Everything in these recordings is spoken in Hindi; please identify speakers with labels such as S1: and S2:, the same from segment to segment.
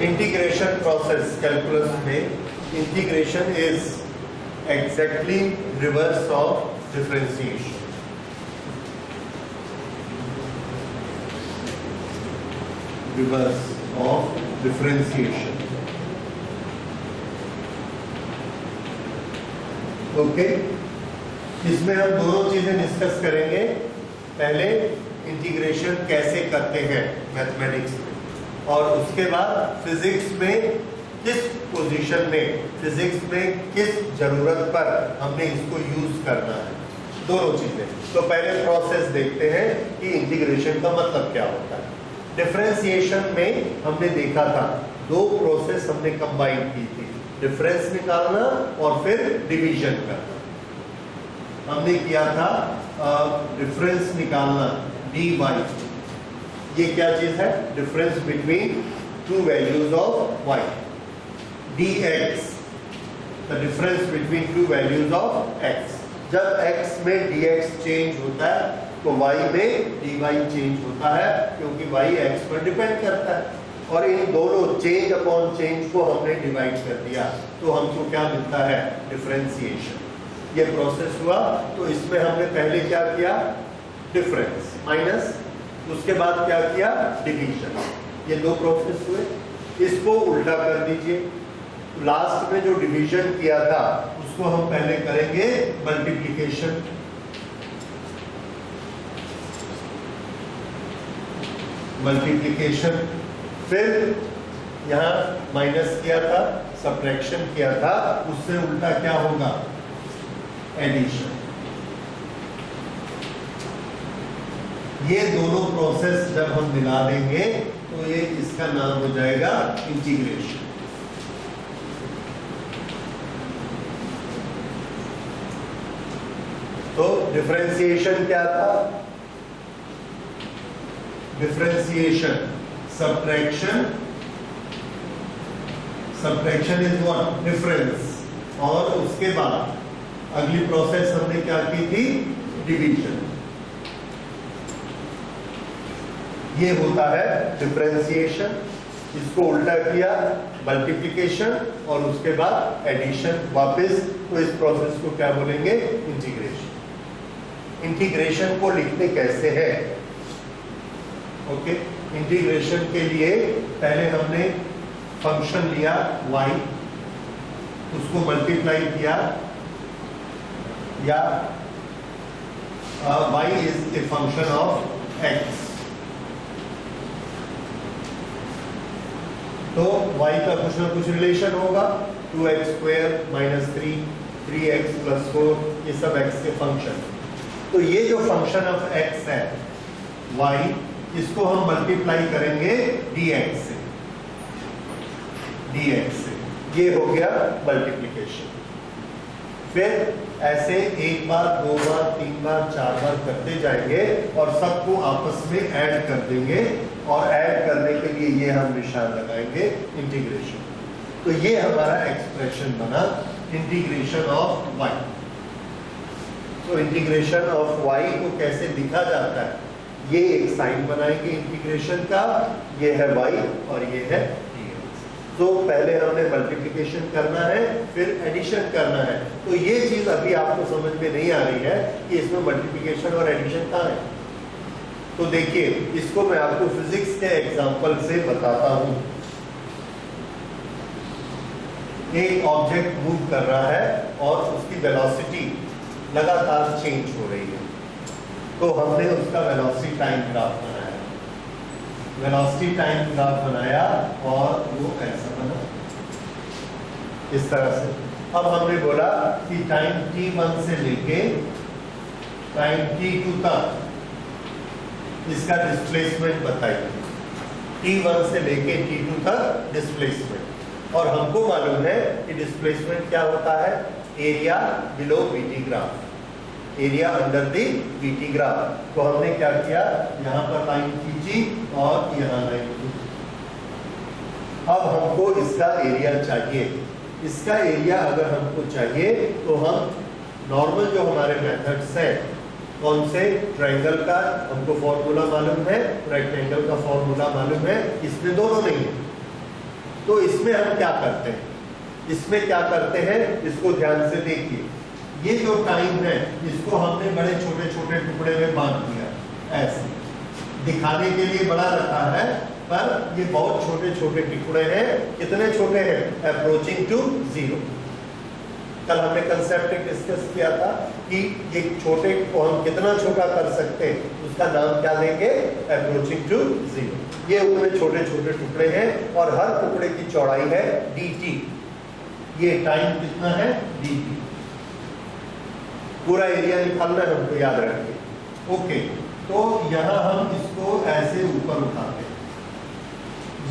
S1: इंटीग्रेशन प्रोसेस कैलकुलस में integration is exactly reverse of differentiation. Reverse of differentiation. Okay, इसमें हम दोनों चीजें डिस्कस करेंगे। पहले इंटीग्रेशन कैसे करते हैं मैथमेटिक्स में, और उसके बाद फिजिक्स में किस पोजीशन में, फिजिक्स में किस जरूरत पर हमने इसको यूज करना है, दोनों चीजें। तो पहले प्रोसेस देखते हैं कि इंटीग्रेशन का मतलब क्या होता है। डिफरेंशिएशन में हमने देखा था दो प्रोसेस हमने कंबाइन की थी, डिफरेंस निकालना और फिर डिवीजन करना। हमने किया था डिफरेंस निकालना dy, ये क्या चीज है, difference between two values of y। dx, the difference between two values of x। जब x में dx चेंज होता है तो y में dy चेंज होता है, क्योंकि y x पर डिपेंड करता है। और इन दोनों चेंज अपॉन चेंज को हमने डिवाइड कर दिया, तो हमको क्या मिलता है, डिफरेंशिएशन। ये प्रोसेस हुआ। तो इसमें हमने पहले क्या किया, डिफरेंस माइनस, उसके बाद क्या किया, डिवीजन। ये दो प्रोसेस हुए। इसको उल्टा कर दीजिए। लास्ट में जो डिवीजन किया था उसको हम पहले करेंगे मल्टीप्लिकेशन। मल्टीप्लिकेशन, फिर यहाँ माइनस किया था, सब्ट्रैक्शन किया था, उससे उल्टा क्या होगा, एडिशन। ये दोनों प्रोसेस जब हम मिला देंगे तो ये इसका नाम हो जाएगा इंटीग्रेशन। तो डिफरेंशिएशन क्या था, differentiation subtraction, subtraction is what, difference. और उसके बाद अगली प्रोसेस हमने क्या की थी, डिवीजन। ये होता है डिफरेंशिएशन। इसको उल्टा किया, मल्टीप्लिकेशन, और उसके बाद एडिशन वापस। तो इस प्रोसेस को क्या बोलेंगे, इंटीग्रेशन। इंटीग्रेशन को लिखते कैसे है, ओके। इंटीग्रेशन के लिए पहले हमने फंक्शन लिया y, उसको मल्टीप्लाई किया, या y is a function of x। तो y का कुछ ना कुछ रिलेशन होगा, 2x² माइनस 3x प्लस 4, ये सब x के फंक्शन। तो ये जो फंक्शन ऑफ x है y, इसको हम मल्टीप्लाई करेंगे dx से, dx से। ये हो गया मल्टीप्लिकेशन। फिर ऐसे एक बार, दो बार, तीन बार, चार बार करते जाएंगे और सबको आपस में ऐड कर देंगे, और ऐड करने के लिए ये हम निशान लगाएंगे, इंटीग्रेशन। तो ये हमारा एक्सप्रेशन बना, इंटीग्रेशन ऑफ y। तो इंटीग्रेशन ऑफ y को कैसे लिखा जाता है, ये एक साइन बनाएंगे इंटीग्रेशन का, ये है y और ये है dx। तो पहले हमने मल्टीप्लिकेशन करना है, फिर एडिशन करना है। तो ये चीज अभी आपको समझ में नहीं आ रही है कि इसमें मल्टीप्लिकेशन और एडिशन कहाँ है। तो देखिए, इसको मैं आपको फिजिक्स के एग्जांपल से बताता हूं। एक ऑब्जेक्ट मूव कर रहा है और उसकी वेलोसिटी लगातार चेंज हो रही है। तो हमने उसका वेलोसिटी टाइम ग्राफ बनाया, वेलोसिटी टाइम ग्राफ बनाया, और वो ऐसा बना, इस तरह से। अब हमने बोला कि टाइम t1 से लेके टाइम t2 तक इसका डिस्प्लेसमेंट बताइए, t1 से लेके t2 तक डिस्प्लेसमेंट। और हमको मालूम है कि डिस्प्लेसमेंट क्या होता है, area below VT graph, area under the VT graph. तो हमने क्या किया, यहाँ पर लाइन खींची और यहाँ लाइन खींची। अब हमको इसका एरिया चाहिए। इसका एरिया अगर हमको चाहिए तो हम नॉर्मल जो हमारे मेथड्स हैं, कौन से, ट्रायंगल का हमको फॉर्मूला मालूम है, रेक्टेंगल का फॉर्मूला मालूम है, इसमें दोनों नहीं है। तो इसमें हम क्या करते हैं, इसमें क्या करते हैं, इसको ध्यान से देखिए। ये जो टाइम है इसको हमने बड़े छोटे छोटे टुकड़े में बांट दिया, ऐसे दिखाने के लिए बड़ा रखा है, पर ये बहुत छोटे छोटे टुकड़े हैं। कितने छोटे हैं? Approaching to 0। कल हमने कंसेप्ट डिस्कस किया था कि ये छोटे को हम कितना छोटा कर सकते हैं, उसका नाम क्या देंगे? Approaching to 0। ये उनमें छोटे छोटे टुकड़े हैं और हर टुकड़े की चौड़ाई है dt। ये टाइम कितना है? dt। पूरा एरिया निकालना है हमको, याद रखिए। ओके, तो यहां हम इसको ऐसे ऊपर उठाते हैं।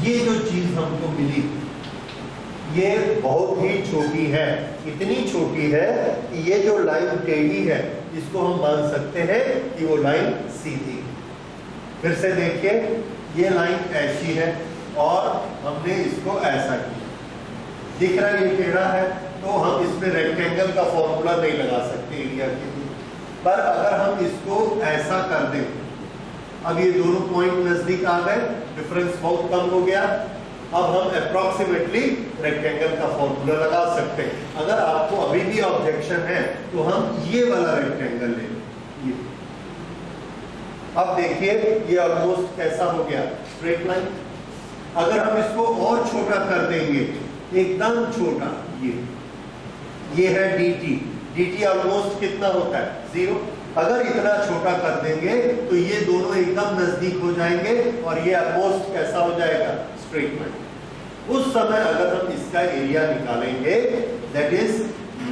S1: ये जो चीज हमको मिली ये बहुत ही छोटी है, इतनी छोटी है कि ये जो लाइन टेढ़ी है इसको हम मान सकते हैं कि वो लाइन सीधी। फिर से देखिए, ये लाइन ऐसी है और हमने इसको ऐसा किया, दिख रहा है ये टेढ़ा है, तो हम इसमें रेक्टेंगल का फॉर्मूला नहीं लगा सकते एरिया के लिए। पर अगर हम इसको ऐसा कर दें, अब ये दोनों पॉइंट नजदीक आ गए, डिफरेंस बहुत कम हो गया, अब हम अप्रोक्सीमेटली रेक्टेंगल का फॉर्मूला लगा सकते हैं। अगर आपको अभी भी ऑब्जेक्शन है तो हम ये वाला रेक्टेंगल ले लें। अब देखिए ये ऑलमोस्ट कैसा हो गया? Straight line. अगर हम इसको और छोटा कर देंगे, एकदम छोटा, ये है dt। dt ऑलमोस्ट कितना होता है? 0। अगर इतना छोटा कर देंगे तो ये दोनों एकदम नजदीक हो जाएंगे और ये ऑलमोस्ट कैसा हो जाएगा? Straight line. उस समय अगर हम इसका एरिया निकालेंगे, that is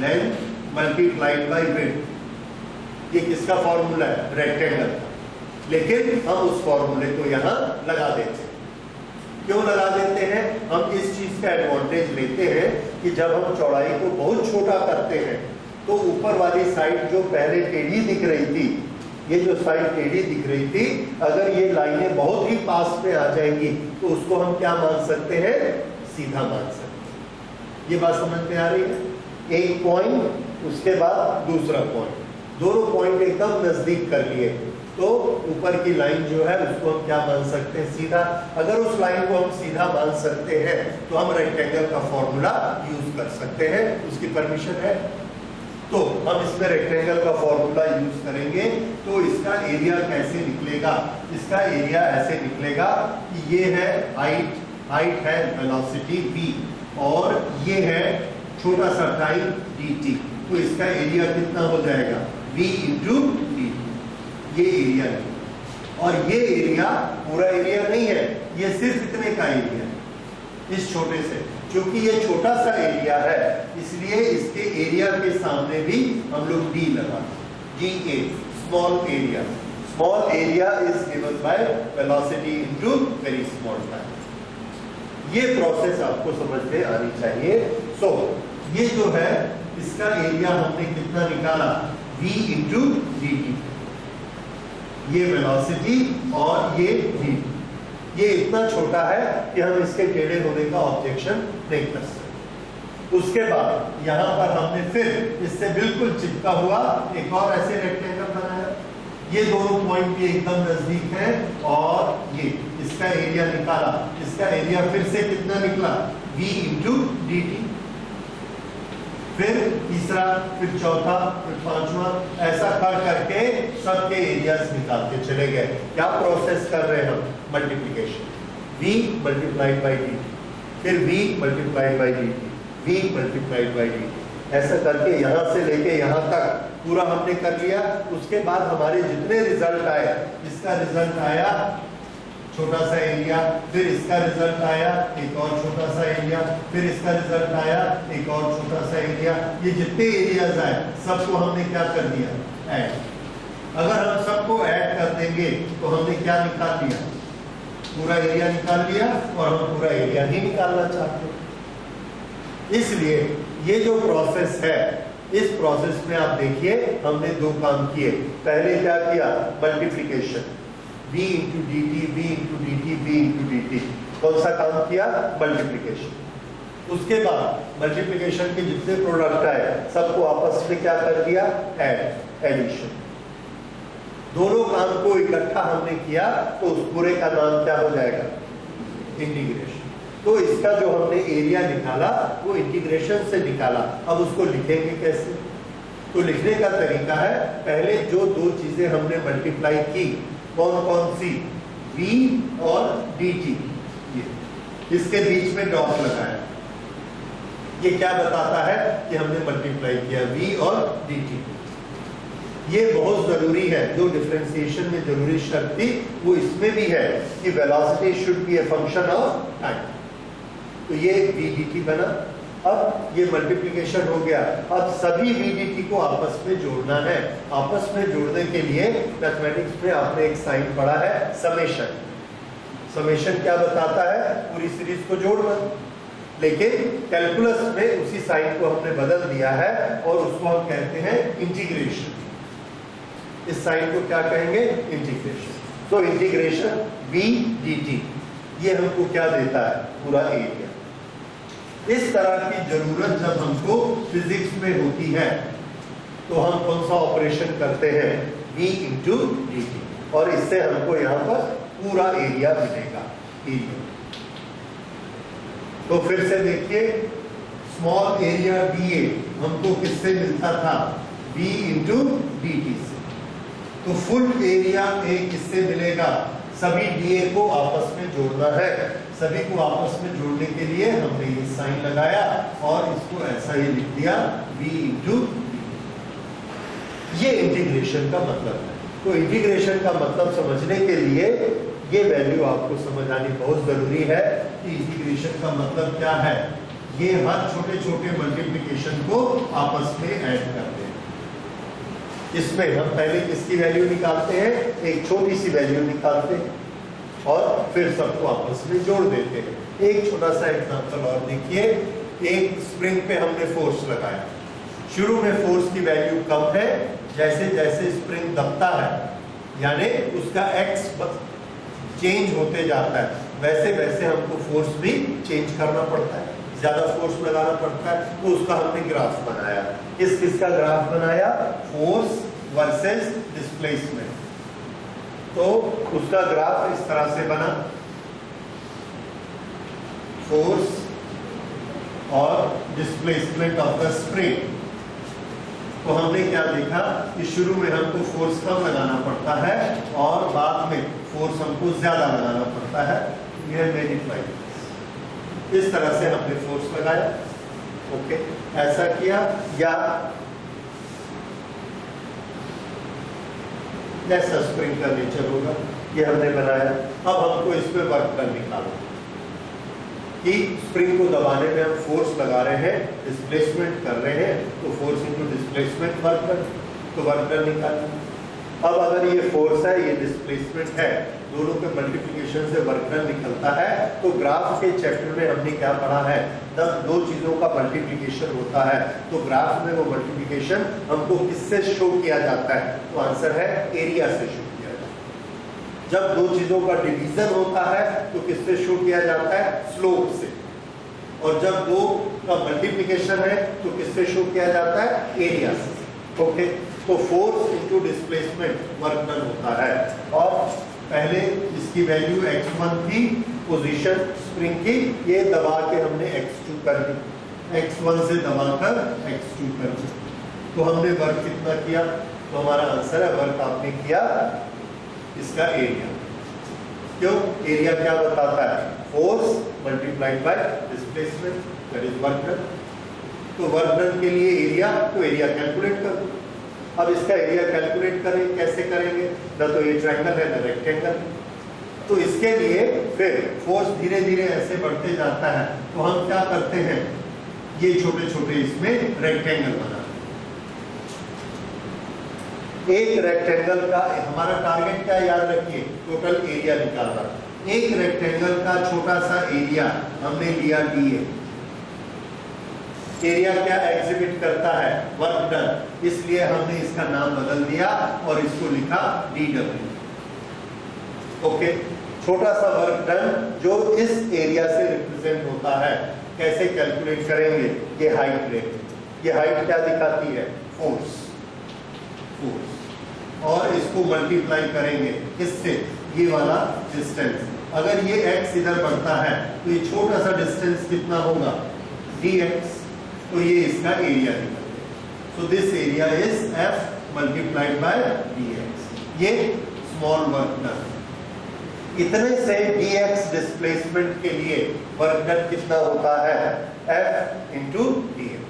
S1: length multiplied by width. ये किसका फॉर्मूला है? रेक्टेंगल का। लेकिन हम उस फॉर्मूले को यहां लगा देते हैं। क्यों लगा देते हैं? हम इस चीज का एडवांटेज लेते हैं कि जब हम चौड़ाई को बहुत छोटा करते हैं तो ऊपर वाली साइड जो पहले टेढ़ी दिख रही थी, ये जो साइड टेढ़ी दिख रही थी, अगर ये लाइनें बहुत ही पास में आ जाएंगी तो उसको हम क्या मान सकते हैं? सीधा मान सकते हैं। ये बात समझ में आ रही है? एक पॉइंट, उसके बाद दूसरा पॉइंट, दोनों पॉइंट एकदम नजदीक कर लिए तो ऊपर की लाइन जो है उसको हम क्या मान सकते हैं? सीधा। अगर उस लाइन को हम सीधा मान सकते हैं तो हम रेक्टेंगल का फॉर्मूला यूज कर सकते हैं, उसकी परमिशन है। तो हम इसमें रेक्टेंगल का फॉर्मूला यूज करेंगे तो इसका एरिया कैसे निकलेगा? इसका एरिया ऐसे निकलेगा कि ये है हाइट है वेलोसिटी v और ये है छोटा सा टाइम dt। तो इसका एरिया कितना हो जाएगा? v into dt। ये एरिया है और ये एरिया पूरा एरिया नहीं है, ये सिर्फ इतने का एरिया है, इस छोटे से। क्योंकि ये छोटा सा एरिया है इसलिए इसके एरिया के सामने भी हम लोग d लगाते हैं, dA, small area. Small area is given by velocity into very small time. ये प्रोसेस आपको समझ में आनी चाहिए। सो ये जो है इसका एरिया हमने कितना निकाला? v into dt। ये वेलोसिटी और ये v, ये इतना छोटा है कि हम इसके टेढ़े होने का ऑब्जेक्शन नहीं कर सकते। उसके बाद यहाँ पर हमने फिर इससे बिल्कुल चिपका हुआ एक और ऐसे रेक्टेंगल बनाया। ये दोनों पॉइंट भी एकदम नजदीक हैं और ये इसका एरिया निकाला। इसका एरिया फिर से कितना निकला? v into dt। फिर तीसरा, फिर चौथा, फिर पांचवा, ऐसा कर करके सबके एरियाज निकालते चले गए। क्या प्रोसेस कर रहे हैं हम? Multiplication. v multiplied by dt, फिर v multiplied by dt, v multiplied by dt। ऐसा करके यहाँ से लेके यहाँ तक पूरा हमने कर लिया। उसके बाद हमारे जितने रिजल्ट आए, इसका रिजल्ट आया छोटा सा एरिया, फिर इसका रिजल्ट आया एक और छोटा सा एरिया, फिर इसका रिजल्ट आया एक और छोटा सा एरिया। ये जितने एरियाज आए सबको हमने क्या कर दिया? ऐड। अगर हम सबको ऐड कर देंगे तो हमने क्या निकाल लिया? पूरा एरिया निकाल लिया और हम पूरा एरिया ही निकालना चाहते हैं। इसलिए ये जो प्रोसेस है, इस प्रोसेस में आप देखिए हमने दो काम किए। पहले क्या किया? Multiplication, v into D T, v into D T, v into D T. कौन सा काम किया? मल्टीप्लिकेशन। उसके बाद मल्टीप्लिकेशन के जितने प्रोडक्ट आए सबको आपस में क्या कर दिया? Add, addition. दोनों काम को इकट्ठा हमने किया तो उस पूरे का नाम क्या हो जाएगा? इंटीग्रेशन। तो इसका जो हमने एरिया निकाला वो इंटीग्रेशन से निकाला। अब उसको लिखेंगे कैसे? तो लिखने का तरीका है, पहले जो दो चीजें हमने मल्टीप्लाई की, कौन कौन सी, v और dt, इसके बीच में डॉट लगाया। ये क्या बताता है कि हमने मल्टीप्लाई किया v और dt। ये बहुत जरूरी है, जो डिफरेंशिएशन में जरूरी शर्त थी वो इसमें भी है कि velocity should be a function of time. तो ये v dt बना। अब ये मल्टीप्लिकेशन हो गया। अब सभी v dt को आपस में जोड़ना है। आपस में जोड़ने के लिए मैथमेटिक्स में आपने एक साइन पढ़ा है, समेशन। समेशन क्या बताता है? पूरी सीरीज को जोड़ना। लेकिन कैलकुलस में उसी साइन को हमने बदल दिया है और उसको हम कहते हैं इंटीग्रेशन। इस साइन को क्या कहेंगे? इंटीग्रेशन। तो इंटीग्रेशन v dt, ये हमको क्या देता है? पूरा एरिया। इस तरह की जरूरत जब हमको फिजिक्स में होती है तो हम कौन सा ऑपरेशन करते हैं? v इंटू dt, और इससे हमको यहाँ पर पूरा एरिया मिलेगा। एरिया तो फिर से देखिए, स्मॉल एरिया dA हमको किससे मिलता था? v इंटू dt से। तो फुल एरिया A किससे मिलेगा? सभी dA को आपस में जोड़ना है। सभी को आपस में जोड़ने के लिए हमने ये साइन लगाया और इसको ऐसा ही लिख दिया, v इंटू dt। ये इंटीग्रेशन का मतलब है। तो इंटीग्रेशन का मतलब समझने के लिए ये वैल्यू आपको समझ आनी बहुत जरूरी है कि इंटीग्रेशन का मतलब क्या है। ये हर छोटे छोटे मल्टीप्लिकेशन को आपस में ऐड करते हैं। इसमें हम पहले किसकी वैल्यू निकालते हैं? एक छोटी सी वैल्यू निकालते हैं और फिर सबको आपस में जोड़ देते हैं। एक छोटा सा एग्जांपल और देखिए। एक स्प्रिंग पे हमने फोर्स लगाया। शुरू में फोर्स की वैल्यू कम है, जैसे जैसे स्प्रिंग दबता है यानी उसका एक्स चेंज होते जाता है, वैसे वैसे हमको फोर्स भी चेंज करना पड़ता है, ज्यादा फोर्स लगाना पड़ता है। तो उसका हमने ग्राफ बनाया। किसका ग्राफ बनाया? Force versus displacement. तो उसका ग्राफ इस तरह से बना, फोर्स और डिस्प्लेसमेंट ऑफ द स्प्रिंग। तो हमने क्या देखा कि शुरू में हमको फोर्स कम लगाना पड़ता है और बाद में फोर्स हमको ज्यादा लगाना पड़ता है। यह मल्टीप्लाई, इस तरह से हमने फोर्स लगाया। ओके, ऐसा किया। या जैसा स्प्रिंग का नेचर होगा ये हमने बनाया। अब हमको इसमें वर्क डन निकालना कि स्प्रिंग को दबाने में हम फोर्स लगा रहे हैं, डिस्प्लेसमेंट कर रहे हैं, तो force into displacement work done, तो वर्क डन निकालना। अब अगर ये फोर्स है, ये डिस्प्लेसमेंट है, दोनों के मल्टीप्लिकेशन से वर्क डन निकलता है। तो ग्राफ के चैप्टर में हमने क्या पढ़ा है? जब दो चीजों का मल्टीप्लिकेशन होता है तो ग्राफ में वो मल्टीप्लिकेशन हमको किससे शो किया जाता है? तो आंसर है एरिया से शो किया जाता है। जब दो चीजों का डिवीजन होता है तो किससे शो किया जाता है? स्लोप से। और जब दो का मल्टीप्लिकेशन है तो किससे शो किया जाता है? एरिया से। ओके, तो force into displacement work done होता है। और पहले इसकी वैल्यू x1 थी, पोजीशन स्प्रिंग की, ये दबा के हमने x2 कर दी, x1 से दबाकर x2 कर दी। तो हमने वर्क कितना किया? तो हमारा आंसर है वर्क आपने किया इसका एरिया। क्यों? एरिया क्या बताता है? Force multiplied by displacement, that is work done. तो वर्क डन के लिए एरिया, तो एरिया कैलकुलेट कर दो। अब इसका एरिया कैलकुलेट करें, कैसे करेंगे? ना तो ये ट्रायंगल है ना रेक्टेंगल। तो इसके लिए फिर फोर्स धीरे धीरे ऐसे बढ़ते जाता है, तो हम क्या करते हैं? ये छोटे छोटे इसमें रेक्टेंगल बना। एक रेक्टेंगल का हमारा टारगेट क्या याद रखिए? टोटल एरिया निकालना। एक रेक्टेंगल का छोटा सा एरिया हमने लिया dA। एरिया क्या एग्जिबिट करता है? Work done. इसलिए हमने इसका नाम बदल दिया और इसको लिखा dW। ओके, छोटा सा वर्क डन जो इस एरिया से रिप्रेजेंट होता है। कैसे कैलकुलेट करेंगे? ये हाइट लेंगे। ये हाइट क्या दिखाती है? फोर्स। फोर्स और इसको मल्टीप्लाई करेंगे किससे? ये वाला डिस्टेंस। अगर ये x इधर बढ़ता है तो ये छोटा सा डिस्टेंस कितना होगा, dx, तो ये इसका एरिया निकल गया। So this area is f multiplied by dx, ये स्मॉल वर्क डन। इतने से dx डिस्प्लेसमेंट के लिए वर्क डन कितना होता है, f into dx,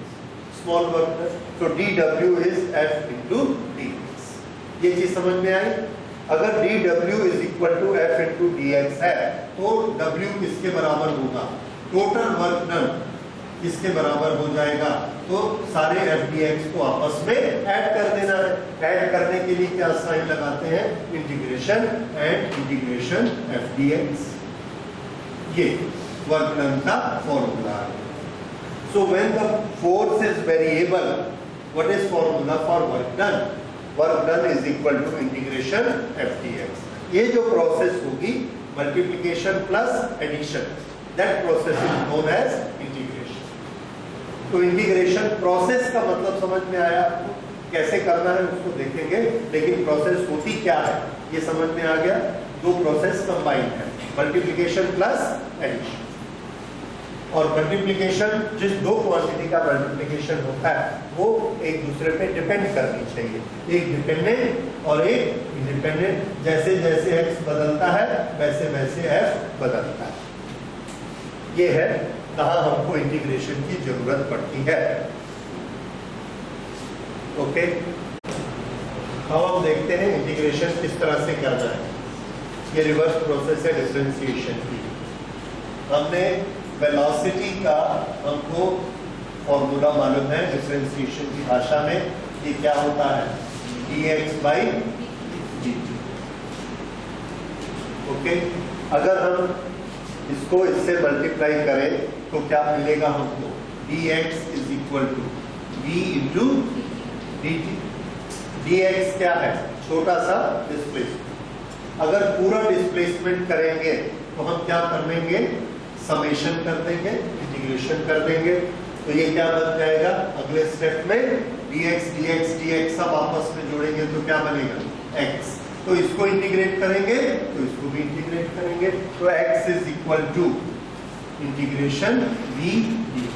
S1: small work done. तो dw is f into dx। ये चीज समझ में आई। अगर dw is equal to f into dx है तो w किसके बराबर होगा, टोटल वर्क डन किसके बराबर हो जाएगा, तो सारे f dx को आपस में ऐड कर देना है। ऐड करने के लिए क्या साइन लगाते हैं, integration and integration f dx, ये वर्क डन का फॉर्मूला है। So when the force is variable, what is formula for work done, work done is equal to integration f dx। ये जो प्रोसेस होगी multiplication plus addition, that process is known as integration. तो इंटीग्रेशन प्रोसेस का मतलब समझ में आया आपको, कैसे करना है उसको देखेंगे, लेकिन प्रोसेस होती क्या है ये समझ में आ गया। दो प्रोसेस कंबाइन है, मल्टीप्लिकेशन प्लस एडिशन। और मल्टीप्लिकेशन, जिस दो क्वांटिटी का मल्टीप्लिकेशन होता है वो एक दूसरे पे डिपेंड करनी चाहिए, एक डिपेंडेंट और एक इंडिपेंडेंट। जैसे जैसे x बदलता है वैसे वैसे f बदलता है। ये है कहाँ हमको इंटीग्रेशन की जरूरत पड़ती है। ओके, अब हम देखते हैं इंटीग्रेशन किस तरह से करना है। ये रिवर्स प्रोसेस है डिफरेंशिएशन की। हमने वेलोसिटी का हमको फॉर्मूला मालूम है डिफरेंशिएशन की भाषा में, ये क्या होता है, dx बाई dt। ओके, अगर हम इसको इससे मल्टीप्लाई करें तो क्या मिलेगा हमको, dx is equal to v into dt। dx क्या है, छोटा सा डिस्प्लेसमेंट। अगर पूरा डिस्प्लेसमेंट करेंगे तो हम क्या कर लेंगे, समेशन कर देंगे, इंटीग्रेशन कर देंगे। तो ये क्या बन जाएगा, अगले स्टेप में dx dx dx सब आपस में जोड़ेंगे तो क्या बनेगा, x। तो इसको इंटीग्रेट करेंगे तो इसको भी इंटीग्रेट करेंगे, तो x is equal to integration v dt।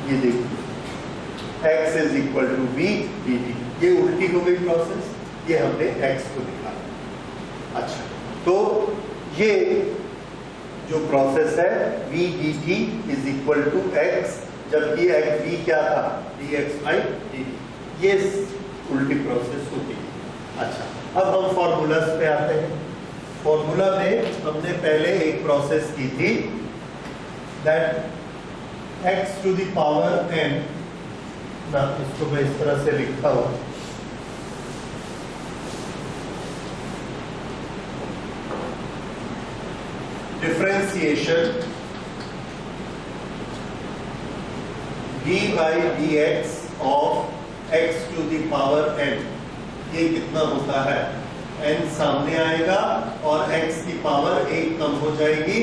S1: ये देखिए x is equal to v dt, ये उल्टी हो गई प्रोसेस, ये हमने x को निकाला। अच्छा, तो ये जो प्रोसेस है v dt is equal to x, जबकि v क्या था, dx बाई dt, ये उल्टी प्रोसेस होती है। अच्छा, अब हम फॉर्मूलास पे आते हैं। फॉर्मूला में हमने पहले एक प्रोसेस की थी, that x to the power n, ना इसको मैं इस तरह से लिखता हूं, differentiation d by dx of x to the power n, ये कितना होता है, n सामने आएगा और x की पावर एक कम हो जाएगी,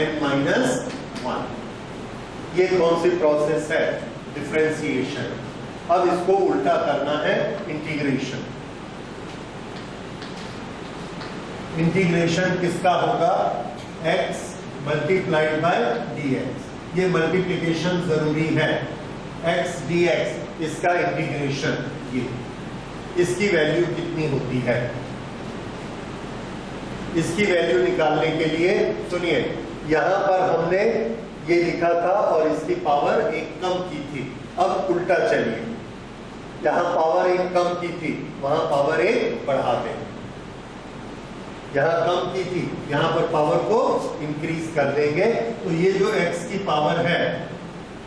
S1: n माइनस 1। ये कौन सी प्रोसेस है, डिफरेंशिएशन। अब इसको उल्टा करना है, इंटीग्रेशन। इंटीग्रेशन किसका होगा, x मल्टीप्लाइड बाय dx। ये मल्टीप्लिकेशन जरूरी है, x dx, इसका इंटीग्रेशन, ये इसकी वैल्यू कितनी होती है, इसकी वैल्यू निकालने के लिए सुनिए, यहां पर हमने ये लिखा था और इसकी पावर एक कम की थी। अब उल्टा चलिए, यहां पावर एक कम की थी, वहां पावर एक बढ़ा दें। यहां कम की थी, यहां पर पावर को इंक्रीज कर देंगे। तो ये जो x की पावर है,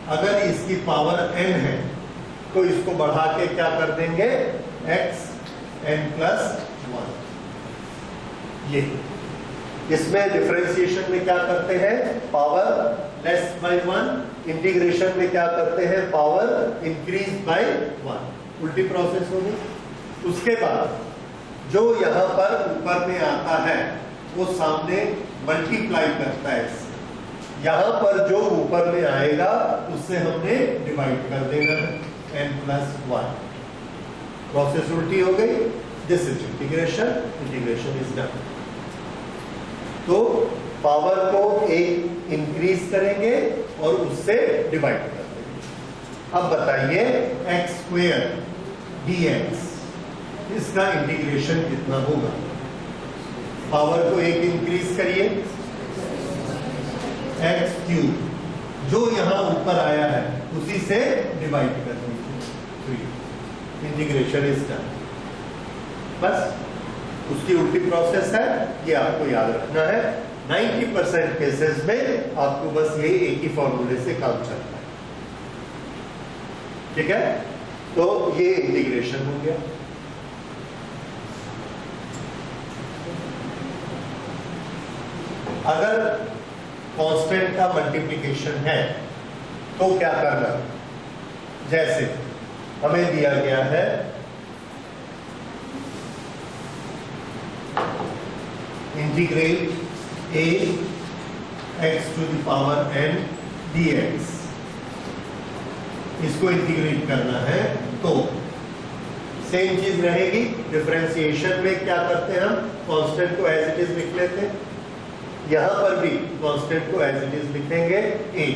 S1: अगर इसकी पावर n है तो इसको बढ़ा के क्या कर देंगे, x n प्लस 1। ये इसमें डिफरेंशिएशन में क्या करते हैं, पावर लेस बाय 1, इंटीग्रेशन में क्या करते हैं, पावर इंक्रीज बाय 1। उल्टी प्रोसेस होगी। उसके बाद जो यहाँ पर ऊपर में आता है वो सामने मल्टीप्लाई करता है, यहाँ पर जो ऊपर में आएगा उससे हमने डिवाइड कर देना है, n प्लस 1। प्रोसेस उल्टी हो गई। This is integration, integration is done. तो पावर को एक इंक्रीज करेंगे और उससे डिवाइड कर देंगे। अब बताइए एक्स स्क्वायर dx, इसका इंटीग्रेशन कितना होगा? पावर को एक इंक्रीज करिए, एक्स क्यूब जो यहां ऊपर आया है उसी से डिवाइड कर दीजिए, इंटीग्रेशन इसका। बस उसकी उल्टी प्रोसेस है, ये आपको याद रखना है। 90% केसेस में आपको बस ये एक ही फॉर्मूले से काम चलता है, ठीक है? तो ये इंटीग्रेशन हो गया। अगर कांस्टेंट का मल्टीप्लिकेशन है तो क्या करना? जैसे हमें दिया गया है integrate a x to the power n dx, इसको इंटीग्रेट करना है तो सेम चीज रहेगी। डिफरेंशिएशन में क्या करते हैं हम? कांस्टेंट को एज इट इज लिख लेते हैं। यहां पर भी कांस्टेंट को एज इट इज लिखेंगे a।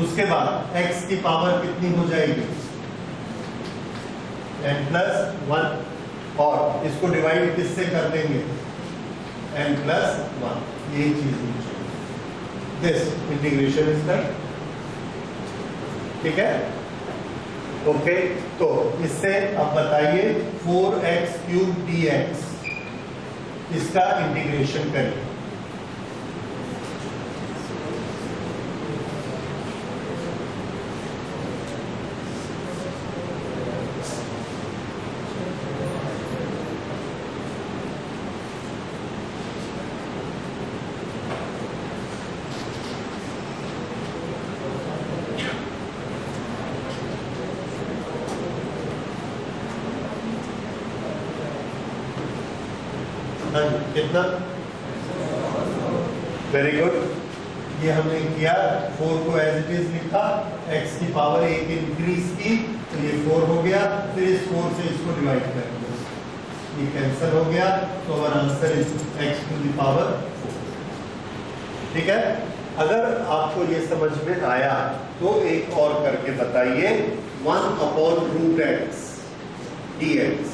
S1: उसके बाद x की पावर कितनी हो जाएगी? n+1, और इसको डिवाइड किससे कर देंगे? n+1। ये चीज दिस इंटीग्रेशन इज डन, ठीक है? ओके, तो इससे अब बताइए 4x³ dx, इसका इंटीग्रेशन करें। कितना? Very good. ये हमने किया, 4 को एज इट इज लिखा, x की पावर एक इंक्रीज की तो ये 4 हो गया, फिर इस 4 से इसको डिवाइड कर दिया, ये कैंसिल हो गया, तो हमारा आंसर इज x⁴ 4। ठीक है? अगर आपको ये समझ में आया तो एक और करके बताइए, 1/√x dx।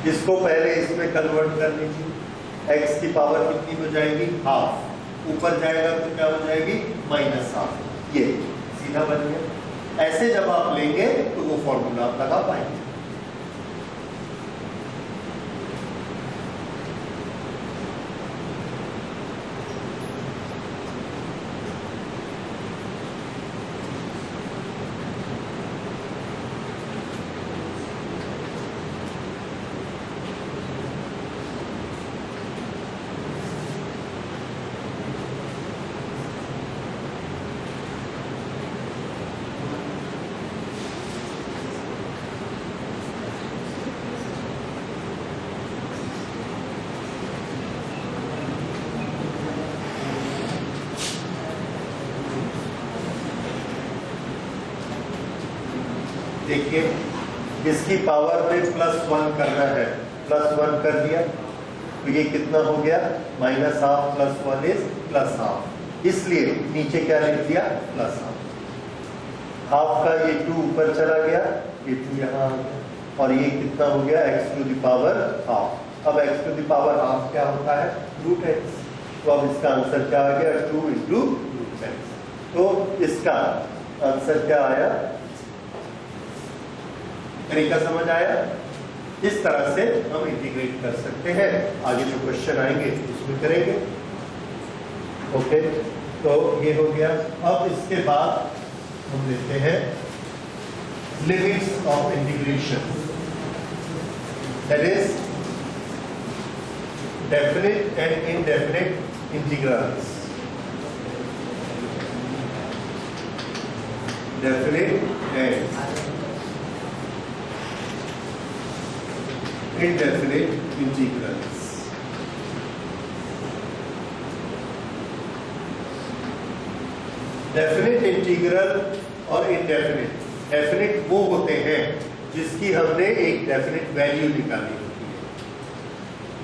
S1: इसको पहले इसमें कन्वर्ट कर लीजिए, x की पावर कितनी हो जाएगी? हाफ, ऊपर जाएगा तो क्या हो जाएगी? -½ ये सीधा बन गया। ऐसे जब आप लेंगे तो वो फॉर्मूला आप लगा पाएंगे। देखिए, इसकी पावर में +1 करना है, +1 कर दिया तो ये कितना हो गया? -½ + 1 इज +½ इसलिए नीचे क्या लिख दिया? +½ हाफ का ये 2 ऊपर चला गया, ये 2 यहाँ आ गया, और ये कितना हो गया? x⁴½ अब x⁴½ क्या होता है? √x। तो अब इसका आंसर क्या आ गया? 2 × √x। तो इसका आंसर क्या आया? तरीका समझ आया? इस तरह से हम इंटीग्रेट कर सकते हैं। आगे जो क्वेश्चन आएंगे उसमें करेंगे। ओके, तो ये हो गया। अब इसके बाद हम लेते हैं limits of integration, that is definite and indefinite integrals. Definite and indefinite integrals. Definite integral और इनडेफिनेट, डेफिनेट वो होते हैं जिसकी हमने एक डेफिनेट वैल्यू निकाली होती है,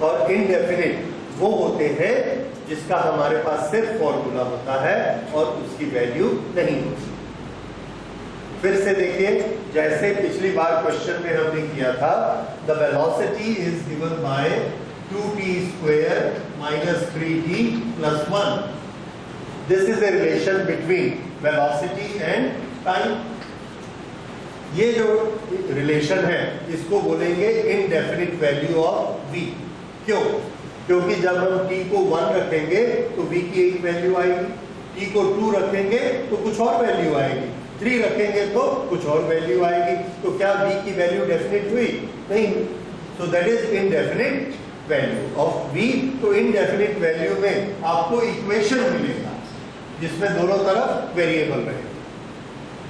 S1: और इनडेफिनेट वो होते हैं जिसका हमारे पास सिर्फ फॉर्मूला होता है और उसकी वैल्यू नहीं होती। फिर से देखिए, जैसे पिछली बार क्वेश्चन में हमने किया था, the velocity is given by 2t² - 3t + 1। This is a relation between velocity and time. ये जो रिलेशन है इसको बोलेंगे इनडेफिनिट वैल्यू ऑफ v। क्यों? क्योंकि जब हम t को 1 रखेंगे तो v की एक वैल्यू आएगी, t को 2 रखेंगे तो कुछ और वैल्यू आएगी, 3 रखेंगे तो कुछ और वैल्यू आएगी। तो क्या v की वैल्यू डेफिनेट हुई? नहीं। So that is indefinite value of v। तो इनडेफिनिट वैल्यू में आपको इक्वेशन मिलेगा जिसमें दोनों तरफ वेरिएबल रहेगा।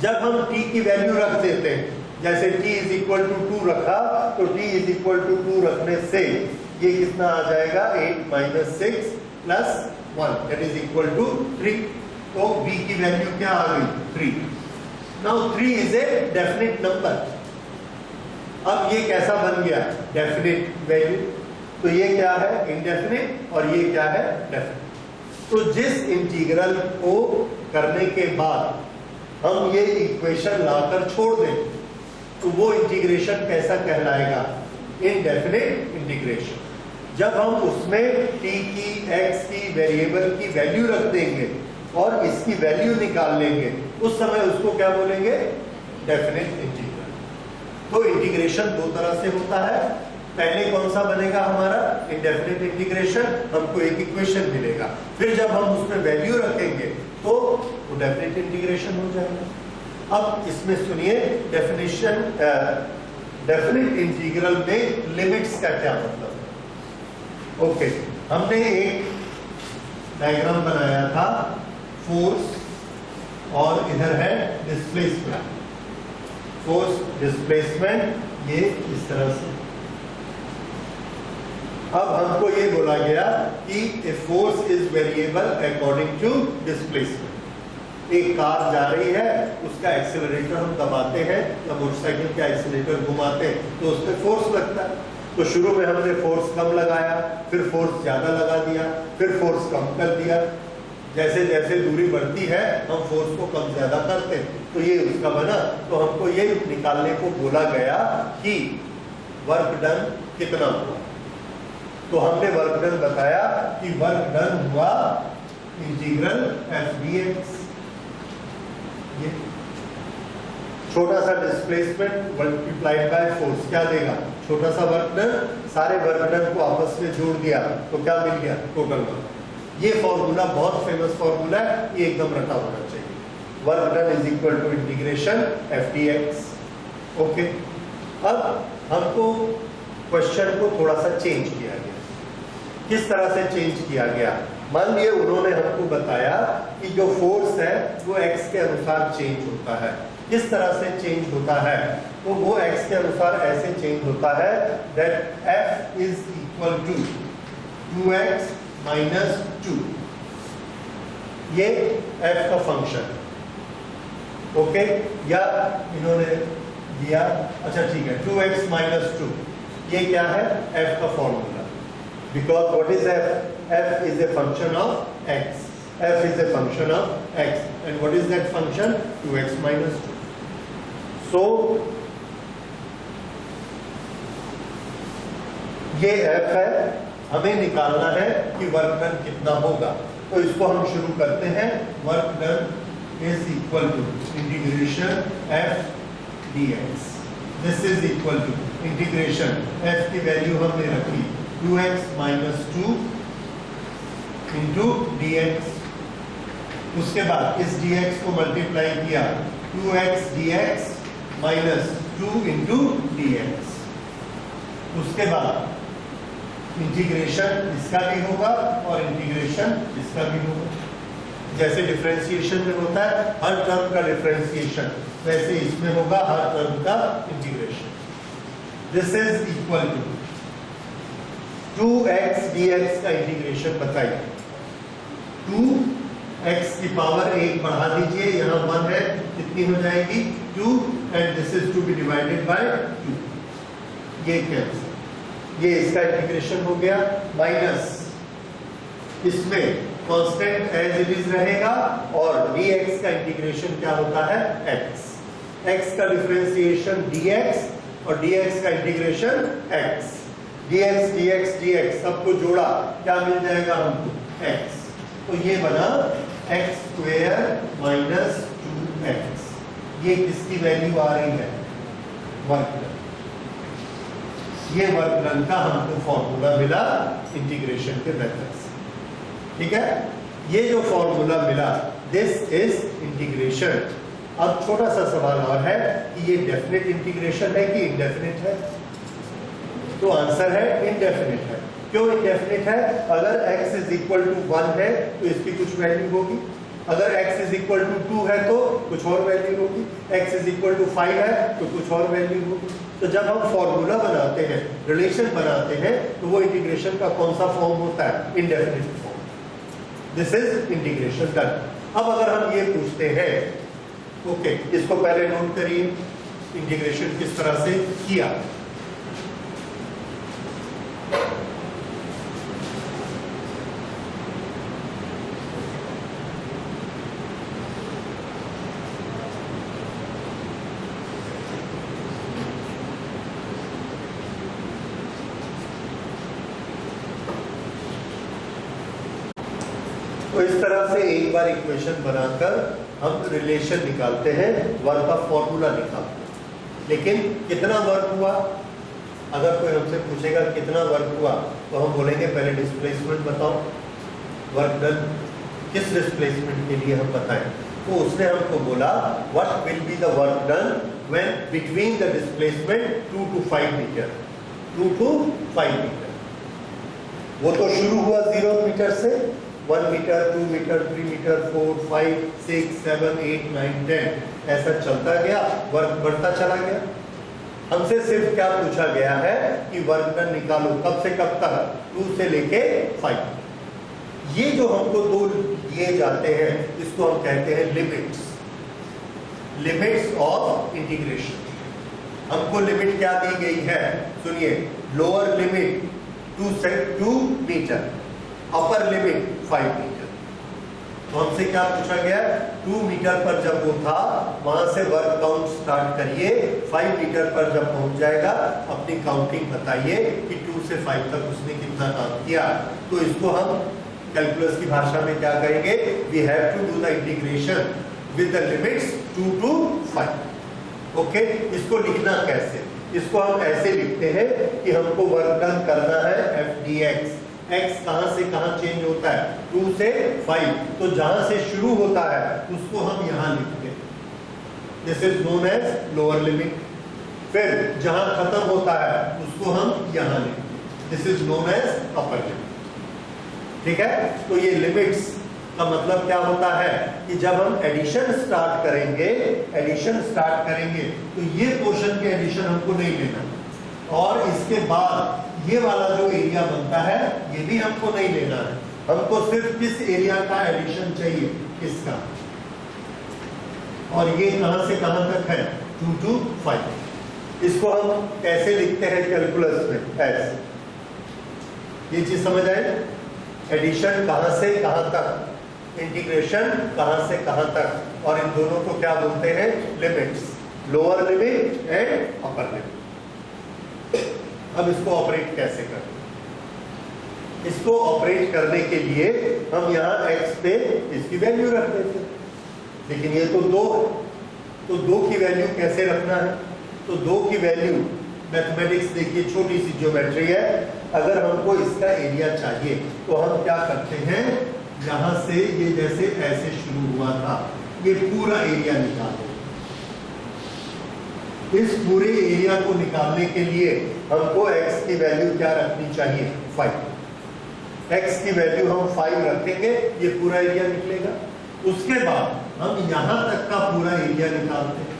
S1: जब हम t की वैल्यू रख देते हैं, जैसे t = 2 रखा, तो t = 2 रखने से ये कितना आ जाएगा? 8 - 6 + 1 दैट इज इक्वल टू 3। तो v की वैल्यू क्या आ गई? 3। Now 3 is a definite number. अब ये कैसा बन गया? Definite value. तो ये क्या है? इनडेफिनेट, और ये क्या है? डेफिनेट। तो जिस इंटीग्रल को करने के बाद हम ये इक्वेशन लाकर छोड़ दें तो वो इंटीग्रेशन कैसा कहलाएगा? Indefinite integration. जब हम उसमें t की, x की, वेरिएबल की वैल्यू रख देंगे और इसकी वैल्यू निकाल लेंगे, उस समय उसको क्या बोलेंगे? Definite integral. तो इंटीग्रेशन दो तरह से होता है। पहले कौन सा बनेगा हमारा? इनडेफिनेट इंटीग्रेशन, हमको एक इक्वेशन मिलेगा। फिर जब हम उसमें वैल्यू रखेंगे तो वो डेफिनेट इंटीग्रेशन हो जाएगा। अब इसमें सुनिए, डेफिनेशन डेफिनेट इंटीग्रल में लिमिट्स का क्या मतलब है? ओके, हमने एक डायग्राम बनाया था, फोर्स और इधर है डिस्प्लेसमेंट। फोर्स, डिस्प्लेसमेंट, ये इस तरह से। अब हमको ये बोला गया कि a force is variable according to displacement. एक कार जा रही है, उसका एक्सेलरेटर हम दबाते हैं या मोटरसाइकिल का एक्सेलरेटर घुमाते हैं तो उस पर फोर्स लगता है। तो शुरू में हमने फोर्स कम लगाया, फिर फोर्स ज्यादा लगा दिया, फिर फोर्स कम कर दिया। जैसे जैसे दूरी बढ़ती है हम फोर्स को कम ज्यादा करते हैं, तो ये उसका बना। तो हमको ये निकालने को बोला गया कि वर्क डन कितना हुआ। तो हमने वर्क डन बताया कि वर्क डन हुआ इंटीग्रल f dx। ये छोटा सा डिस्प्लेसमेंट मल्टीप्लाइड बाय फोर्स क्या देगा? छोटा सा वर्क डन। सारे वर्क डन को आपस में जोड़ दिया तो क्या मिल गया? Total work. ये फॉर्मूला बहुत फेमस फॉर्मूला है, ये एकदम रटा होना चाहिए। Work done is equal to integration f dx। Okay, अब हमको क्वेश्चन को थोड़ा सा चेंज किया गया। किस तरह से चेंज किया गया? मान लिया उन्होंने हमको बताया कि जो फोर्स है वो x के अनुसार चेंज होता है। किस तरह से चेंज होता है? तो वो x के अनुसार ऐसे चेंज होता है that f is equal to 2x minus 2। ये f का फंक्शन, ओके, या इन्होंने दिया, अच्छा ठीक है, 2x minus 2। ये क्या है? f का formula. Because what is f? f is a function of x. f is a function of x. And what is that function? 2x minus 2. So, ये f है, हमें निकालना है कि वर्क डन कितना होगा। तो इसको हम शुरू करते हैं। Work done is equal to integration f dx। This is equal to integration f की वैल्यू हमने रखी 2x minus 2 इंटू dx। उसके बाद इस dx को मल्टीप्लाई किया 2x dx minus 2 into dx। उसके बाद इंटीग्रेशन इसका भी होगा और इंटीग्रेशन इसका भी होगा। जैसे डिफरेंशिएशन में होता है हर टर्म का डिफरेंशिएशन, वैसे इसमें होगा हर टर्म का integration. This is equal to 2x dx का इंटीग्रेशन बताइए। 2x की पावर 1 बढ़ा दीजिए, यहाँ 1 है, कितनी हो जाएगी 2, and this is to be divided by 2, ये कैंसिल, ये इसका इंटीग्रेशन हो गया। माइनस इसमें कांस्टेंट एज इट इज रहेगा और dx का इंटीग्रेशन क्या होता है x, x का डिफरेंशिएशन dx और dx का integration x, dx dx dx सबको जोड़ा क्या मिल जाएगा हमको x, तो ये बना x स्क्वायर माइनस 2x। ये किसकी वैल्यू आ रही है वर्क डन, ये वर्क डन का हमको फॉर्मूला मिला इंटीग्रेशन के मेथड से, ठीक है। ये जो फॉर्मूला मिला दिस इज इंटीग्रेशन। अब छोटा सा सवाल और है कि ये डेफिनेट इंटीग्रेशन है कि इंडेफिनिट है, तो आंसर है इंडेफिनिट है। क्यों इंडेफिनिट है? अगर x इज इक्वल टू 1 है तो इसकी कुछ वैल्यू होगी, अगर x इज इक्वल टू 2 है तो कुछ और वैल्यू होगी, x इज इक्वल टू 5 है तो कुछ और वैल्यू होगी। तो जब हम फॉर्मूला बनाते हैं, रिलेशन बनाते हैं, तो वो इंटीग्रेशन का कौन सा फॉर्म होता है? Indefinite form. This is integration done. अब अगर हम ये पूछते हैं, ओके, इसको पहले नोट करिए इंटीग्रेशन किस तरह से किया। तो इस तरह से एक बार इक्वेशन बनाकर हम रिलेशन निकालते हैं, वर्क का फॉर्मूला निकालते हैं। लेकिन कितना वर्क हुआ, अगर कोई हमसे पूछेगा कितना वर्क हुआ तो हम बोलेंगे पहले डिस्प्लेसमेंट बताओ, वर्क डन किस डिस्प्लेसमेंट के लिए हम बताएं। तो उसने हमको बोला what will be the work done when between the displacement 2 to 5 metre, 2 to 5 metre. वो तो शुरू हुआ 0 मीटर से, 1 मीटर, 2 मीटर, 3 मीटर, 4, 5, 6, 7, 8, 9, 10 ऐसा चलता गया, वर्क बढ़ता चला गया। हमसे सिर्फ क्या पूछा गया है कि वर्क डन निकालो कब से कब तक, 2 से लेके 5। ये जो हमको दो दिए जाते हैं इसको हम कहते हैं लिमिट्स, लिमिट्स ऑफ इंटीग्रेशन। हमको लिमिट क्या दी गई है, सुनिए, lower limit 2 metre, upper limit 5 metre. तो हमसे क्या पूछा गया, 2 मीटर पर जब वो था वहां से वर्क काउंट स्टार्ट करिए, 5 मीटर पर जब पहुंच जाएगा अपनी काउंटिंग बताइए कि 2 से 5 तक उसने कितना काम किया। तो इसको हम कैलकुलस की भाषा में क्या कहेंगे, we have to do the integration with the limits 2 to 5। Okay, इसको लिखना कैसे, इसको हम ऐसे लिखते हैं कि हमको वर्क डन करना है एफ डी एक्स। एक्स कहां से कहां चेंज होता है, 2 से 5, तो जहां से शुरू होता है उसको हम यहां लिखते हैं, this is known as lower limit. फिर जहां खत्म होता है उसको हम यहां लिखते हैं, this is known as upper limit. ठीक है, तो ये लिमिट्स का मतलब क्या होता है कि जब हम एडिशन स्टार्ट करेंगे, एडिशन स्टार्ट करेंगे तो ये पोर्शन के एडिशन हमको नहीं लेना, और इसके बाद ये वाला जो एरिया बनता है ये भी हमको नहीं लेना है। हमको सिर्फ किस एरिया का एडिशन चाहिए, इसका, और ये कहां से कहां तक है, 2 to 5। इसको हम कैसे लिखते हैं कैलकुलस में, ऐसे। ये चीज समझ आए, एडिशन कहां से कहां तक, इंटीग्रेशन कहां से कहां तक, और इन दोनों को क्या बोलते हैं, limits, lower limit and upper limit. अब इसको ऑपरेट कैसे करें, इसको ऑपरेट करने के लिए हम यहाँ x पे इसकी वैल्यू रख देते हैं, लेकिन ये तो 2 है, तो 2 की वैल्यू कैसे रखना है, तो 2 की वैल्यू मैथमेटिक्स देखिए, छोटी सी ज्योमेट्री है। अगर हमको इसका एरिया चाहिए तो हम क्या करते हैं, यहाँ से ये जैसे ऐसे शुरू हुआ था, ये पूरा एरिया निकालो। इस पूरे एरिया को निकालने के लिए हमको x की वैल्यू क्या रखनी चाहिए, 5। x की वैल्यू हम 5 रखेंगे, ये पूरा एरिया निकलेगा। उसके बाद हम यहां तक का पूरा एरिया निकालते हैं।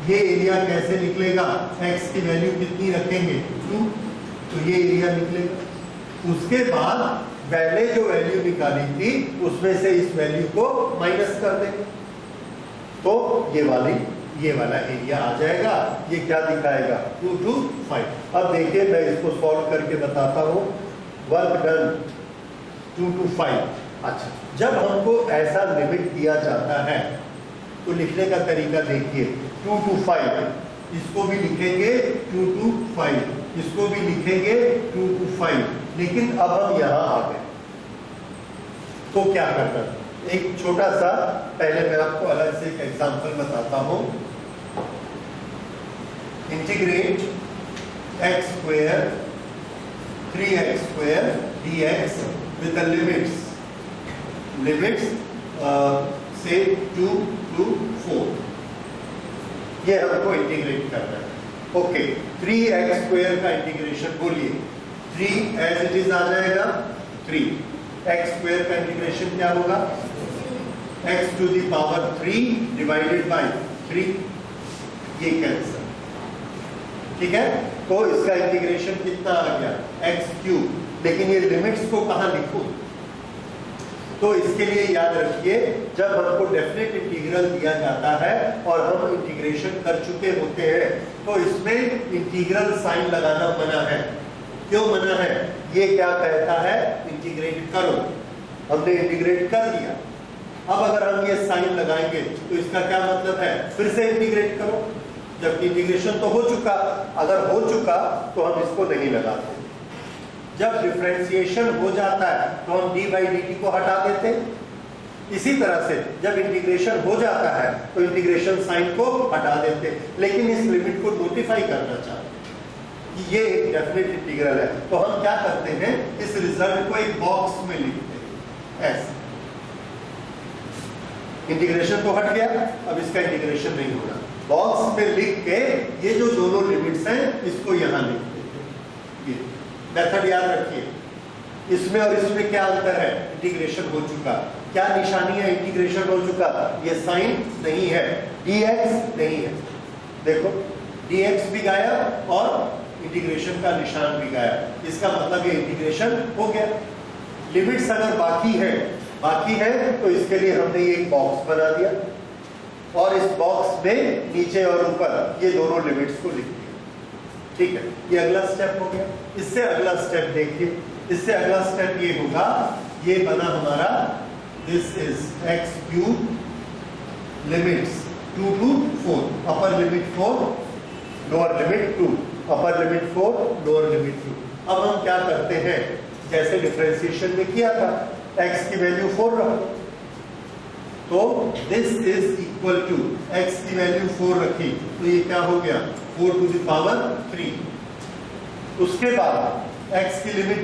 S1: ये एरिया कैसे निकलेगा? x की वैल्यू कितनी रखेंगे? 2, तो ये एरिया निकलेगा। उसके बाद पहले जो वैल्यू निकाली थी उसमें से इस वैल्यू को माइनस कर देंगे, तो ये वाला एरिया आ जाएगा। ये क्या दिखाएगा? 2 to 5। अब देखिए मैं इसको सॉल्व करके बताता हूँ। Work done 2 to 5। अच्छा, जब हमको ऐसा लिमिट दिया जाता है तो लिखने का तरीका देखिए, 2 to 5, इसको भी लिखेंगे 2 to 5, इसको भी लिखेंगे 2 to 5, लेकिन अब हम यहां आ गए तो क्या करना? एक छोटा सा पहले मैं आपको अलग से एक एग्जांपल बताता हूं। Integrate x square 3x square dx with the limits से 2 to 4, ये हमको इंटीग्रेट करना है। ओके, 3x स्क्वायर का इंटीग्रेशन बोलिए, 3 एज इट इज आ जाएगा 3, x स्क्वायर का इंटीग्रेशन क्या होगा? x to the power 3 divided by 3, ये कैंसिल, ठीक है। तो इसका इंटीग्रेशन कितना आ गया? x cube. लेकिन ये लिमिट्स को कहां लिखूं? तो इसके लिए याद रखिए, जब हमको डेफिनेट इंटीग्रल दिया जाता है और हम इंटीग्रेशन कर चुके होते हैं तो इसमें इंटीग्रल साइन लगाना मना है। क्यों मना है? ये क्या कहता है? इंटीग्रेट करो। हमने इंटीग्रेट कर दिया, अब अगर हम ये साइन लगाएंगे तो इसका क्या मतलब है? फिर से इंटीग्रेट करो, जबकि इंटीग्रेशन तो हो चुका। अगर हो चुका तो हम इसको नहीं लगाते। जब डिफरेंशिएशन हो जाता है तो हम d बाई dt को हटा देते हैं। इसी तरह से जब इंटीग्रेशन हो जाता है तो इंटीग्रेशन साइन को हटा देते हैं, लेकिन इस लिमिट को नोटिफाई करना चाहते हैं कि ये एक डेफिनेट इंटीग्रल है। तो हम क्या करते हैं? इस रिजल्ट को एक बॉक्स में लिखते हैं ऐसे। इंटीग्रेशन तो हट गया, अब इसका इंटीग्रेशन नहीं होगा। बॉक्स में लिख के ये जो दोनों लिमिट्स हैं इसको यहां लिख देते हैं। ये मेथड याद रखिए। इसमें और इसमें क्या अंतर है? इंटीग्रेशन हो चुका। क्या निशानी है? इंटीग्रेशन हो चुका। ये साइन नहीं है, dx नहीं है। देखो dx भी गायब और इंटीग्रेशन का निशान भी गायब। इसका मतलब ये इंटीग्रेशन हो गया। लिमिट्स अगर बाकी है तो इसके लिए हमने ये एक बॉक्स बना दिया और इस बॉक्स में नीचे और ऊपर ये दोनों लिमिट्स को लिख दिया। ठीक है, ये अगला स्टेप हो गया। इससे अगला स्टेप देखिए, इससे अगला स्टेप ये होगा, ये बना हमारा this is x cube limits 2 to 4, upper limit 4, lower limit 2, upper limit 4, lower limit 2। अब हम क्या करते हैं? जैसे डिफरेंशिएशन में किया था, x की वैल्यू 4 रखो, तो this is equal to x की वैल्यू 4 रखी तो ये क्या हो गया? 4 to the power 3। उसके बाद x की लिमिट,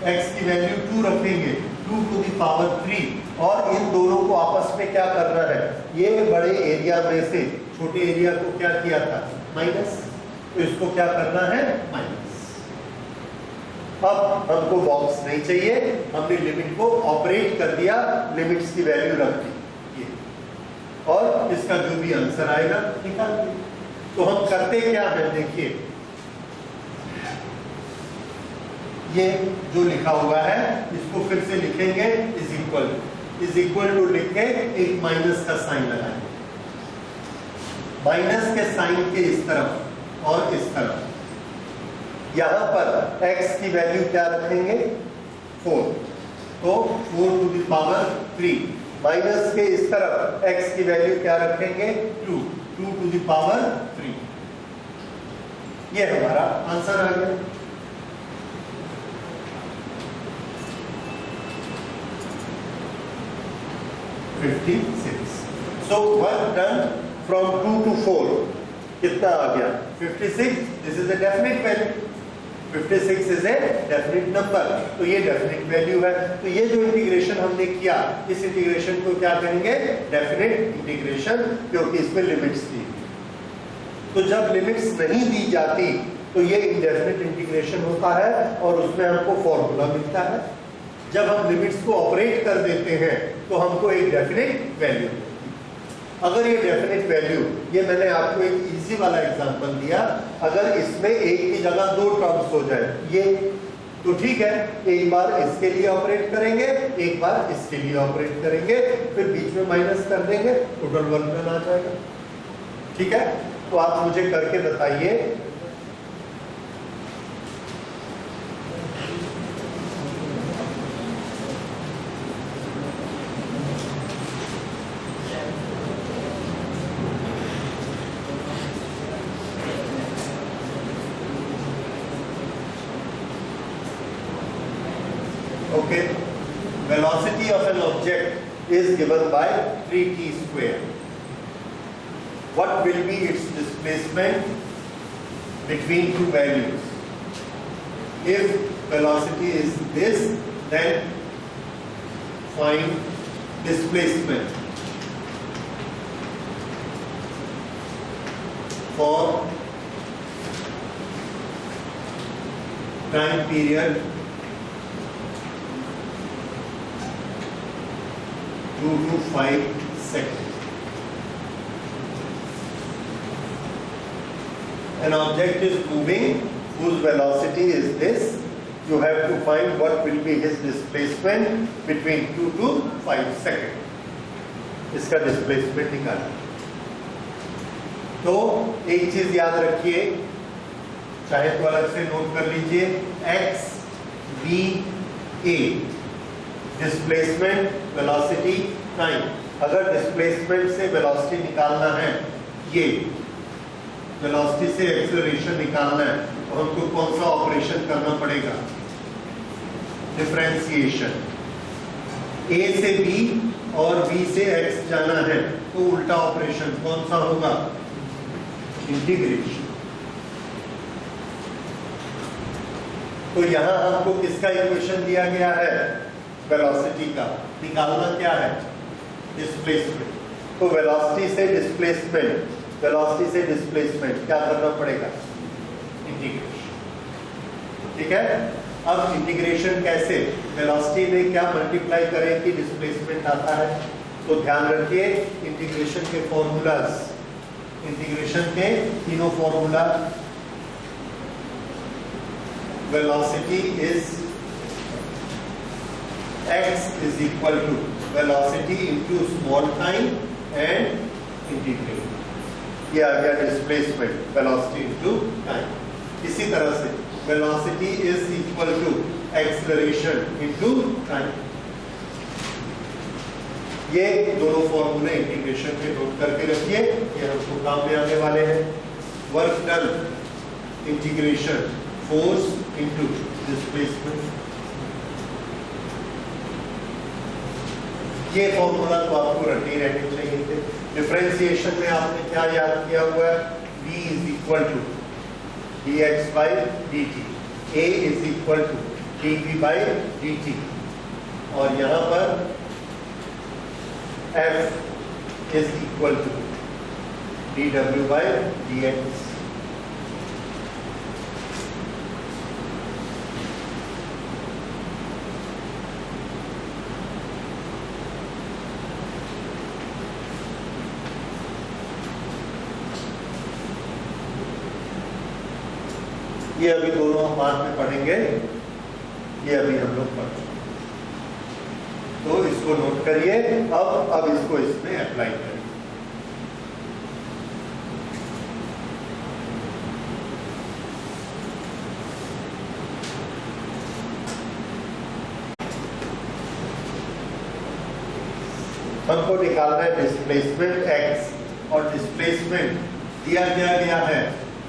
S1: x की वैल्यू 2 रखेंगे, 2 to the power 3, और इन दोनों को आपस में क्या करना है? ये बड़े एरिया में से छोटे एरिया को क्या किया था? माइनस। तो इसको क्या करना है? माइनस। अब हमको बॉक्स नहीं चाहिए, हमने लिमिट को ऑपरेट कर दिया, लिमिट्स की वैल्यू रख दी ये, और इसका जो भी आंसर आएगा निकाल दिया। तो हम करते क्या है? देखिए, ये जो लिखा हुआ है इसको फिर से लिखेंगे इज इक्वल टू लिख के एक माइनस का साइन लगाएंगे। माइनस के साइन के इस तरफ और इस तरफ, यहां पर x की वैल्यू क्या रखेंगे? 4, तो 4 to the power 3। माइनस के इस तरफ x की वैल्यू क्या रखेंगे? 2 to the power 3। ये हमारा आंसर आ गया। So work done from 2 to 4 कितना आ गया? 56। This is a definite value. 56 is a definite number। तो ये definite value है। तो ये जो इंटीग्रेशन हमने किया, इस इंटीग्रेशन को क्या कहेंगे? डेफिनेट इंटीग्रेशन, क्योंकि इसमें लिमिट्स थी। तो जब लिमिट्स नहीं दी जाती तो ये इंडेफिनिट इंटीग्रेशन होता है और उसमें हमको फॉर्मूला मिलता है। जब हम लिमिट्स को ऑपरेट कर देते हैं तो हमको एक डेफिनेट वैल्यू, अगर ये डेफिनेट वैल्यू, ये मैंने आपको एक इजी वाला एग्जांपल दिया, अगर इसमें एक की जगह दो टर्म्स हो जाए ये तो ठीक है, एक बार इसके लिए ऑपरेट करेंगे, एक बार इसके लिए ऑपरेट करेंगे, फिर बीच में माइनस कर देंगे, टोटल वर्क डन आ जाएगा। ठीक है, तो आप मुझे करके बताइए। Okay, velocity of an object is given by 3t square. What will be its displacement between two values? If velocity is this, then find displacement for time period 2 to 5 seconds. An object is moving whose velocity is this. You have to find what will be his displacement between 2 to 5 seconds. इसका डिस्प्लेसमेंट निकालना। तो एक चीज याद रखिए, चाहे तो अलग से नोट कर लीजिए, x v a displacement, velocity, time. अगर डिस्प्लेसमेंट से वेलोसिटी निकालना है, ये वेलोसिटी से एक्सेलरेशन निकालना है, तो हमको कौन सा ऑपरेशन करना पड़ेगा? डिफरेंशिएशन। a से b और b से x जाना है तो उल्टा ऑपरेशन कौन सा होगा? इंटीग्रेशन। तो यहां हमको किसका इक्वेशन दिया गया है? वेलोसिटी का। निकालना क्या है? डिस्प्लेसमेंट। तो वेलोसिटी से डिस्प्लेसमेंट, वेलोसिटी से डिस्प्लेसमेंट क्या करना पड़ेगा? इंटीग्रेशन। ठीक है, अब इंटीग्रेशन कैसे? वेलोसिटी में क्या मल्टीप्लाई करें कि डिस्प्लेसमेंट आता है? तो ध्यान रखिए, इंटीग्रेशन के फॉर्मूलाज, इंटीग्रेशन के तीनों formula, velocity is x is equal to velocity into small time and integration. ये आ गया डिस्प्लेसमेंट, velocity into time. इसी तरह से velocity is equal to acceleration into time. ये दोनों फॉर्मूले इंटीग्रेशन में नोट करके रखिए, ये हमको काम में आने वाले हैं। Work done integration force into displacement. ये फॉर्मूला तो आपको रटने रहने चाहिए थे। डिफरेंशिएशन में आपने क्या याद किया हुआ है? v is equal to dx by dt, a is equal to dv by dt, और यहाँ पर f is equal to dw by dx। ये अभी दोनों हम बाद में पढ़ेंगे, ये अभी हम लोग पढ़ चुके, तो इसको नोट करिए। अब इसको इसमें अप्लाई करिए। हमको निकालना है डिस्प्लेसमेंट x, और डिस्प्लेसमेंट दिया गया है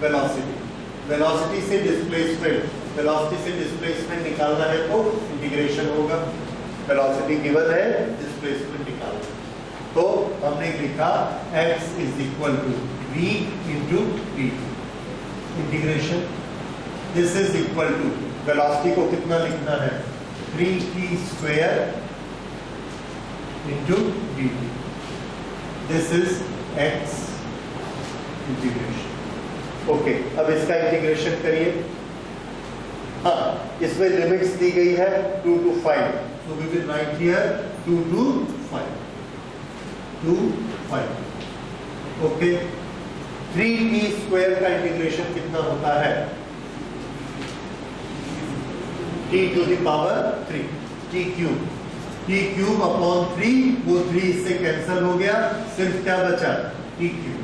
S1: वेलोसिटी। वेलोसिटी से डिस्प्लेसमेंट, वेलोसिटी से डिस्प्लेसमेंट निकालना है तो इंटीग्रेशन होगा। वेलोसिटी गिवन है, डिस्प्लेसमेंट निकालना, तो हमने लिखा x is equal to v into dt, integration. This is equal to, velocity को कितना लिखना है? 3t square into dt। This is x integration. Okay, अब इसका इंटीग्रेशन करिए। हाँ, इसमें लिमिट्स दी गई है 2 to 5, so we will write here 2 to 5, 2 5. Okay, 3t square का इंटीग्रेशन कितना होता है? t to the power 3, t cube upon 3, वो 3 इससे कैंसिल हो गया, सिर्फ क्या बचा? t cube.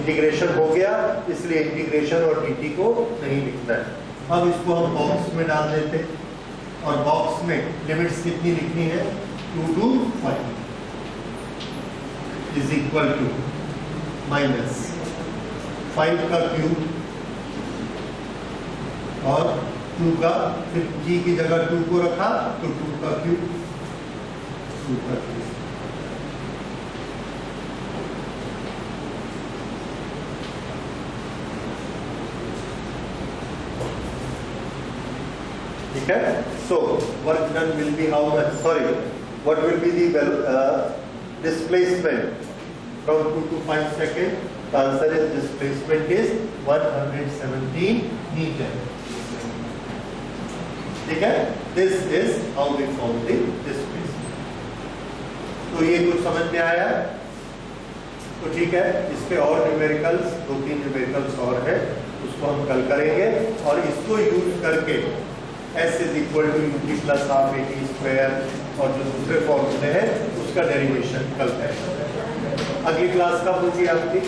S1: इंटीग्रेशन हो गया, इसलिए इंटीग्रेशन और dt को नहीं लिखना है. अब इसको हम बॉक्स में डाल देते हैं, और बॉक्स में लिमिट्स कितनी लिखनी है? 2 to 5 is equal to minus 5 का क्यूब और 2 का, फिर g की जगह 2 को रखा तो 2 का क्यूब, 2 का क्यूब. ठीक है. So work done will be how much? Sorry, what will be the displacement from 2 to 5 seconds? The answer is displacement is 117 meter. ठीक है. This is how we found the displacement. तो ये कुछ समझ में आया? तो ठीक है. इसके और न्यूमेरिकल्स, 2-3 न्यूमेरिकल्स और है, उसको हम कल करेंगे, और इसको यूज करके S is equal to UT plus half AT square और जो दूसरे फॉर्मूले हैं उसका डेरिवेशन कल करेंगे. अगली क्लास कब होगी आपकी?